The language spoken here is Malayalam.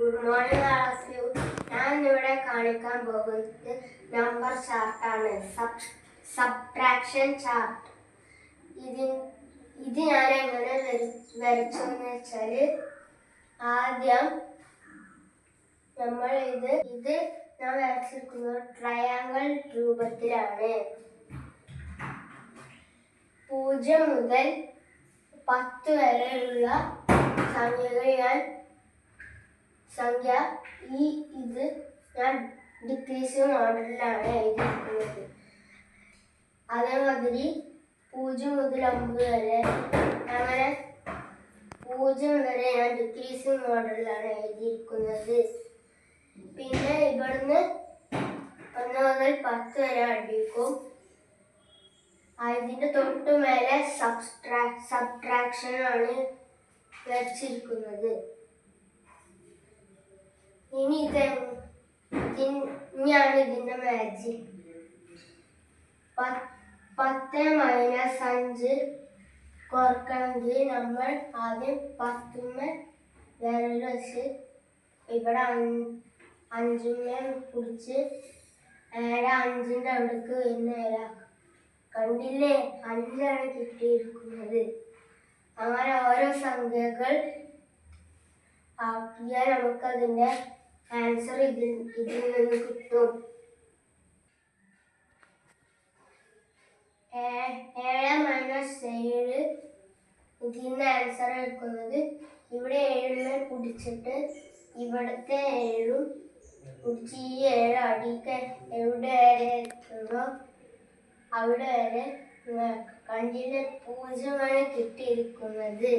Good morning class. ഞാൻ ഇവിടെ കാണിക്കാൻ പോകുന്നത് നമ്പർ ചാർട്ടാണ്, സബ്ട്രാക്ഷൻ ചാർട്ട്. ഇത് ഞാൻ എങ്ങനെ വരച്ചെന്ന് വെച്ചാൽ, ആദ്യം നമ്മൾ ഇത് ഞാൻ വരച്ചിരിക്കുന്നത് ട്രയാങ്കിൾ രൂപത്തിലാണ്. 0 മുതൽ 10 വരെയുള്ള ഇത് ഞാൻ ഡിക്രീസിങ് ഓർഡറിലാണ് എഴുതിയിരിക്കുന്നത്. അതേമാതിരി 0 മുതൽ 9 വരെ, അങ്ങനെ 0 വരെ ഞാൻ ഡിക്രീസിങ് ഓർഡറിലാണ് എഴുതിയിരിക്കുന്നത്. പിന്നെ ഇവിടുന്ന് 1 മുതൽ 10 വരെ അടുക്കും. അതിൻ്റെ തൊട്ട് മേലെ സബ്ട്രാക്ഷൻ ആണ് വരച്ചിരിക്കുന്നത്. ഇനിയാണ് ഇതിന്റെ മാജിക്. 10 മൈനസ് 5 കുറക്കണമെങ്കിൽ നമ്മൾ ആദ്യം 10 വിരൽ വെച്ച് ഇവിടെ 5 പിടിച്ച് 5ന്റെ അവിടേക്ക് വരുന്ന കണ്ടില്ലേ, 5ആണ് കിട്ടിയിരിക്കുന്നത്. അങ്ങനെ ഓരോ സംഖ്യകൾ ആക്കിയാൽ നമുക്കതിൻ്റെ ആൻസർ ഇതിൽ നിന്ന് കിട്ടും. 7 മൈനസ് 7 ഇതിൻ്റെ ആൻസർ എടുക്കുന്നത്. ഇവിടെ 7 പിടിച്ചിട്ട് ഇവിടുത്തെ 7 പിടിച്ച് ഈ 7 അടിക്ക് എവിടെ വരെ എത്തുന്നോ അവിടെ വരെ കണ്ടിന്റെ 0ആണ് കിട്ടിയിരിക്കുന്നത്.